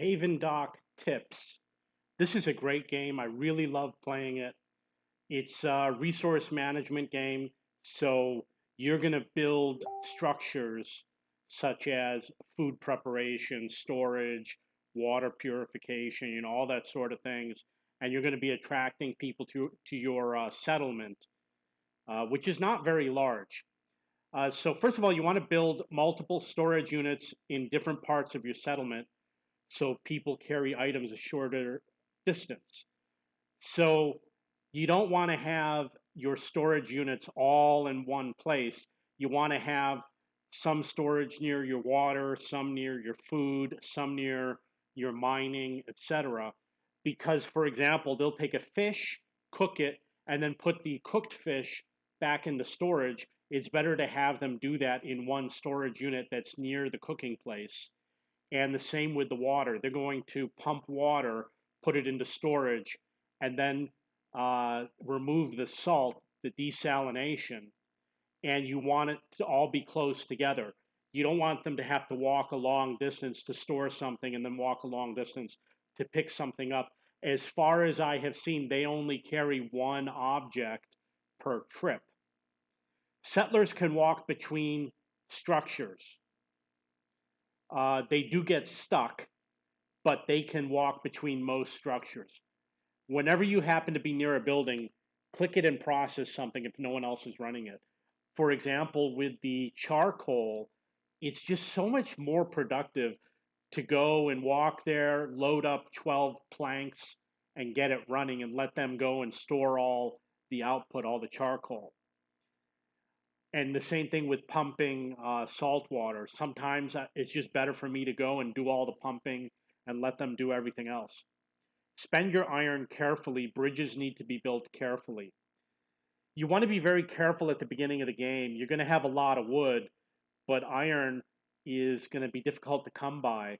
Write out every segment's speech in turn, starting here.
Havendock tips. This is a great game. I really love playing it. It's a resource management game, so you're going to build structures such as food preparation, storage, water purification, all that sort of things. And you're going to be attracting people to your settlement, which is not very large. So first of all, you want to build multiple storage units in different parts of your settlement so people carry items a shorter distance. So you don't want to have your storage units all in one place. You want to have some storage near your water, some near your food, some near your mining, etc. Because, for example, they'll take a fish, cook it, and then put the cooked fish back into storage. It's better to have them do that in one storage unit that's near the cooking place. And the same with the water. They're going to pump water, put it into storage, and then remove the salt, the desalination, and you want it to all be close together. You don't want them to have to walk a long distance to store something and then walk a long distance to pick something up. As far as I have seen, they only carry one object per trip. Settlers can walk between structures. They do get stuck, but they can walk between most structures. Whenever you happen to be near a building, click it and process something if no one else is running it. For example, with the charcoal, it's just so much more productive to go and walk there, load up 12 planks, and get it running and let them go and store all the output, all the charcoal. And the same thing with pumping salt water. Sometimes it's just better for me to go and do all the pumping and let them do everything else. Spend your iron carefully. Bridges need to be built carefully. You want to be very careful at the beginning of the game. You're going to have a lot of wood, but iron is going to be difficult to come by.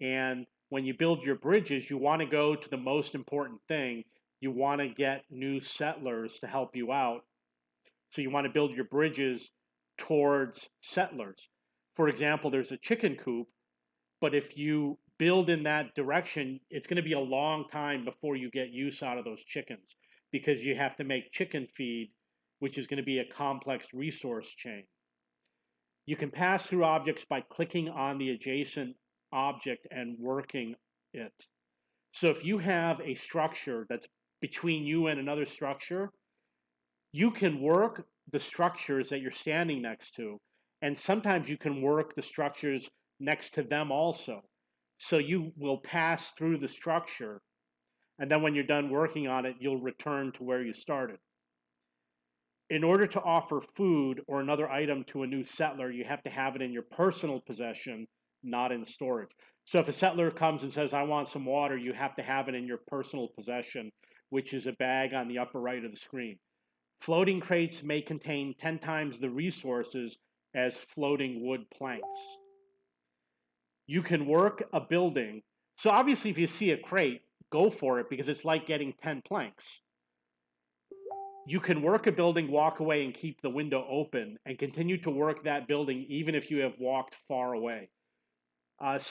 And when you build your bridges, you want to go to the most important thing. You want to get new settlers to help you out. So you want to build your bridges towards settlers. For example, there's a chicken coop, but if you build in that direction, it's going to be a long time before you get use out of those chickens because you have to make chicken feed, which is going to be a complex resource chain. You can pass through objects by clicking on the adjacent object and working it. So if you have a structure that's between you and another structure, you can work the structures that you're standing next to, and sometimes you can work the structures next to them also. So you will pass through the structure, and then when you're done working on it, you'll return to where you started. In order to offer food or another item to a new settler, you have to have it in your personal possession, not in storage. So if a settler comes and says, I want some water, you have to have it in your personal possession, which is a bag on the upper right of the screen. Floating crates may contain 10 times the resources as floating wood planks. You can work a building. So obviously if you see a crate, go for it because it's like getting 10 planks. You can work a building, walk away, and keep the window open and continue to work that building even if you have walked far away.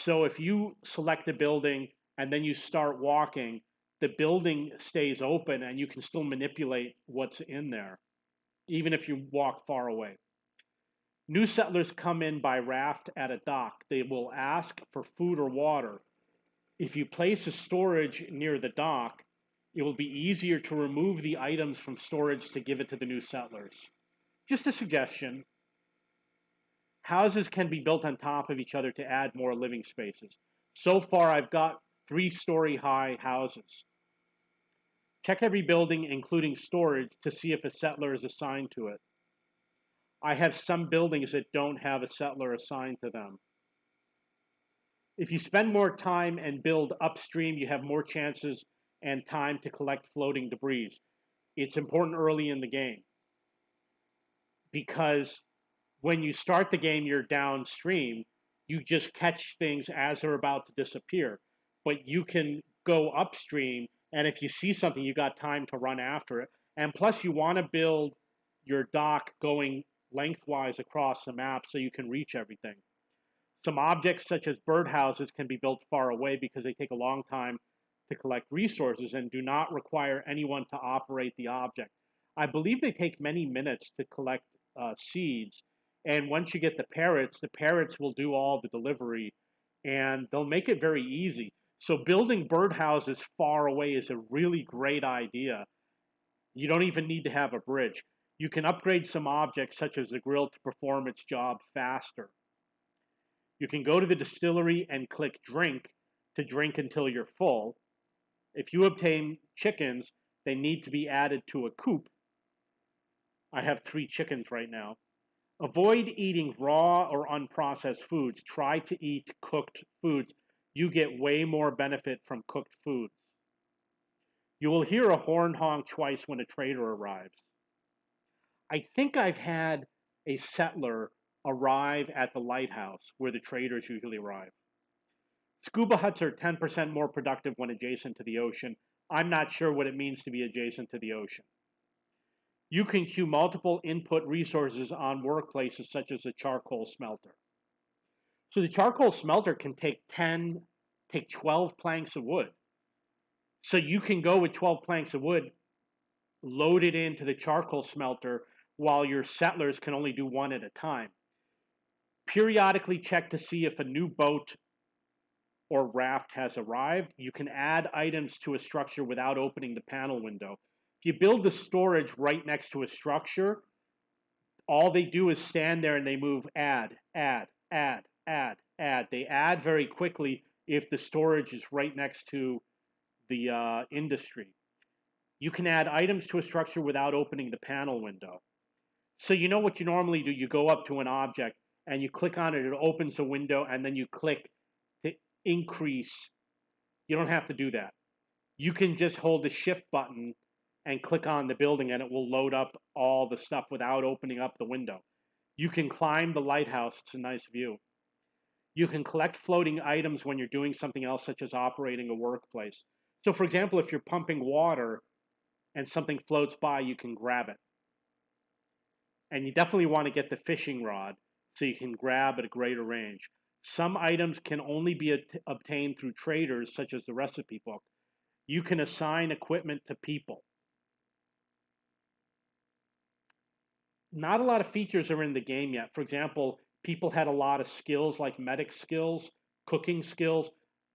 So if you select a building and then you start walking, the building stays open and you can still manipulate what's in there, even if you walk far away. New settlers come in by raft at a dock. They will ask for food or water. If you place a storage near the dock, it will be easier to remove the items from storage to give it to the new settlers. Just a suggestion. Houses can be built on top of each other to add more living spaces. So far, I've got 3-story high houses. Check every building, including storage, to see if a settler is assigned to it. I have some buildings that don't have a settler assigned to them. If you spend more time and build upstream, you have more chances and time to collect floating debris. It's important early in the game because when you start the game, you're downstream. You just catch things as they're about to disappear. But you can go upstream, and if you see something, you got time to run after it. And plus, you want to build your dock going lengthwise across the map so you can reach everything. Some objects such as birdhouses can be built far away because they take a long time to collect resources and do not require anyone to operate the object. I believe they take many minutes to collect seeds. And once you get the parrots will do all the delivery and they'll make it very easy. So building birdhouses far away is a really great idea. You don't even need to have a bridge. You can upgrade some objects such as the grill to perform its job faster. You can go to the distillery and click drink to drink until you're full. If you obtain chickens, they need to be added to a coop. I have 3 chickens right now. Avoid eating raw or unprocessed foods. Try to eat cooked foods. You get way more benefit from cooked foods. You will hear a horn honk twice when a trader arrives. I think I've had a settler arrive at the lighthouse where the traders usually arrive. Scuba huts are 10% more productive when adjacent to the ocean. I'm not sure what it means to be adjacent to the ocean. You can queue multiple input resources on workplaces such as a charcoal smelter. So the charcoal smelter can take 12 planks of wood. So you can go with 12 planks of wood, load it into the charcoal smelter while your settlers can only do one at a time. Periodically check to see if a new boat or raft has arrived. You can add items to a structure without opening the panel window. If you build the storage right next to a structure, all they do is stand there and they move add, add, add, add, add. They add very quickly if the storage is right next to the industry. You can add items to a structure without opening the panel window. So you know what you normally do, you go up to an object and you click on it, it opens a window, and then you click to increase. You don't have to do that. You can just hold the shift button and click on the building and it will load up all the stuff without opening up the window. You can climb the lighthouse, it's a nice view. You can collect floating items when you're doing something else, such as operating a workplace. So for example, if you're pumping water and something floats by, you can grab it. And you definitely want to get the fishing rod so you can grab at a greater range. Some items can only be obtained through traders, such as the recipe book. You can assign equipment to people. Not a lot of features are in the game yet. For example, people had a lot of skills like medic skills, cooking skills.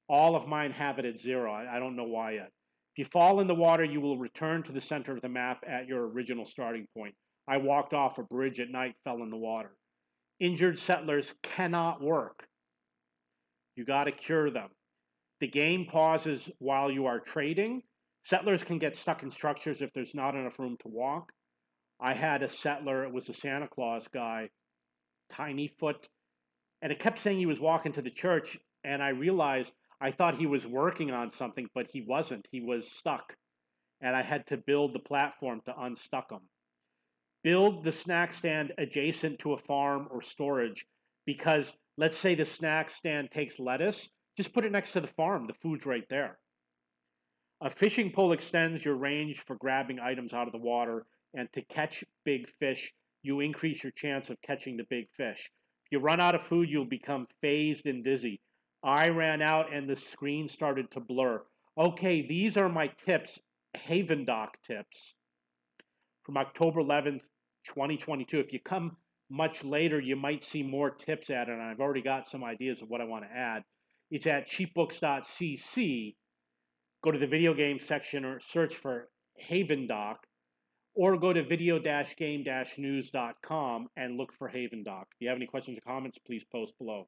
All of mine have it at 0. I don't know why yet. If you fall in the water, you will return to the center of the map at your original starting point. I walked off a bridge at night, fell in the water. Injured settlers cannot work. You got to cure them. The game pauses while you are trading. Settlers can get stuck in structures if there's not enough room to walk. I had a settler, it was a Santa Claus guy, tiny foot, and it kept saying he was walking to the church, and I realized I thought he was working on something, but he wasn't. He was stuck, and I had to build the platform to unstuck him. Build the snack stand adjacent to a farm or storage, because let's say the snack stand takes lettuce, just put it next to the farm. The food's right there. A fishing pole extends your range for grabbing items out of the water, and to catch big fish, you increase your chance of catching the big fish. If you run out of food, you'll become phased and dizzy. I ran out and the screen started to blur. Okay, these are my tips, Havendock tips from October 11th, 2022. If you come much later, you might see more tips added, and I've already got some ideas of what I want to add. It's at cheapbooks.cc. Go to the video game section or search for Havendock, or go to video-game-news.com and look for Havendock. If you have any questions or comments, please post below.